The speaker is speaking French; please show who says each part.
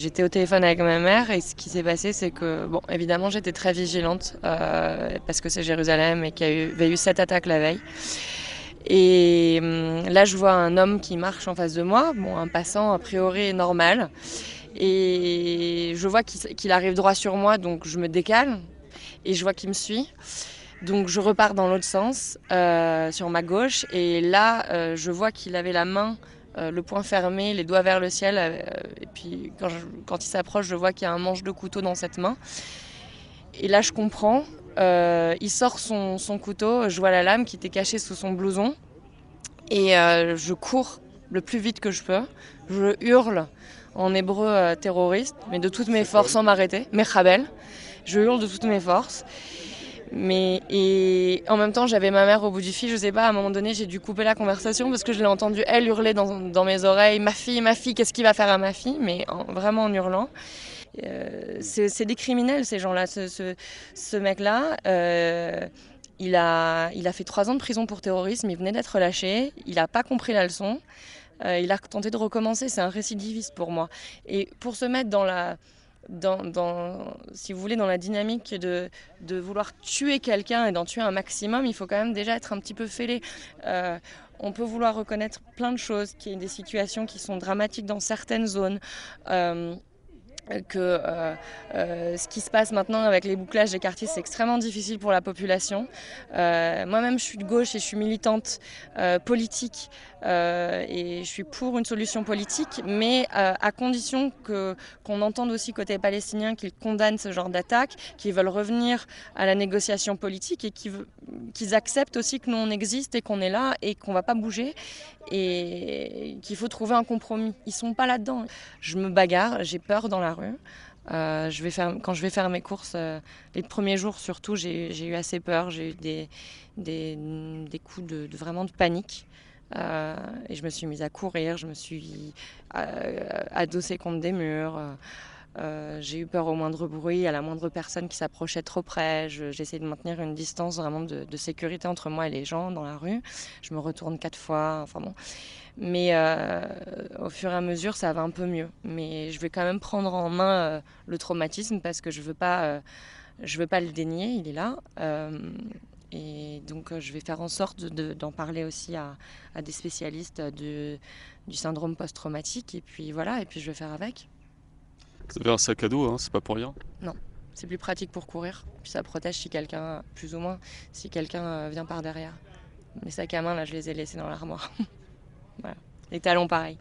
Speaker 1: J'étais au téléphone avec ma mère et ce qui s'est passé, c'est que, bon, évidemment, j'étais très vigilante parce que c'est Jérusalem et qu'il y avait eu 7 attaques la veille. Et là, je vois un homme qui marche en face de moi, bon, un passant a priori normal. Et je vois qu'il arrive droit sur moi, donc je me décale et je vois qu'il me suit. Donc je repars dans l'autre sens, sur ma gauche, et là, je vois qu'il avait la main, le poing fermé, les doigts vers le ciel, et puis quand il s'approche, je vois qu'il y a un manche de couteau dans cette main. Et là, je comprends. Il sort son couteau, je vois la lame qui était cachée sous son blouson, et je cours le plus vite que je peux. Je hurle en hébreu terroriste, mais de toutes mes forces sans m'arrêter, Mechabel. Je hurle de toutes mes forces. Et en même temps, j'avais ma mère au bout du fil. Je sais pas, à un moment donné, j'ai dû couper la conversation parce que je l'ai entendue, elle, hurler dans mes oreilles. Ma fille, qu'est-ce qu'il va faire à ma fille? Mais vraiment en hurlant. C'est des criminels, ces gens-là. Ce mec-là, il a fait 3 ans de prison pour terrorisme. Il venait d'être relâché. Il n'a pas compris la leçon. Il a tenté de recommencer. C'est un récidiviste pour moi. Et pour se mettre si vous voulez, dans la dynamique de vouloir tuer quelqu'un et d'en tuer un maximum, il faut quand même déjà être un petit peu fêlé. On peut vouloir reconnaître plein de choses, qu'il y a des situations qui sont dramatiques dans certaines zones. Ce qui se passe maintenant avec les bouclages des quartiers, c'est extrêmement difficile pour la population. Moi-même, je suis de gauche et je suis militante politique et je suis pour une solution politique, mais à condition qu'on entende aussi côté palestinien qu'ils condamnent ce genre d'attaques, qu'ils veulent revenir à la négociation politique et qu'ils acceptent aussi que nous on existe et qu'on est là et qu'on ne va pas bouger et qu'il faut trouver un compromis. Ils sont pas là-dedans. Je me bagarre, j'ai peur dans la rue. Quand je vais faire mes courses, les premiers jours surtout, j'ai eu assez peur. J'ai eu des coups vraiment de panique. Et je me suis mise à courir, je me suis adossée contre des murs. J'ai eu peur au moindre bruit, à la moindre personne qui s'approchait trop près. J'essaie de maintenir une distance vraiment de sécurité entre moi et les gens dans la rue. Je me retourne 4 fois, enfin bon. Mais au fur et à mesure, ça va un peu mieux. Mais je vais quand même prendre en main le traumatisme parce que je veux pas le dénier, il est là. Et donc je vais faire en sorte d'en parler aussi à des spécialistes du syndrome post-traumatique. Et puis voilà, et puis je vais faire avec.
Speaker 2: Vous avez un sac à dos, hein, c'est pas pour rien.
Speaker 1: Non, c'est plus pratique pour courir. Puis ça protège si quelqu'un, plus ou moins, si quelqu'un vient par derrière. Mes sacs à main, là, je les ai laissés dans l'armoire. Voilà. Les talons, pareil.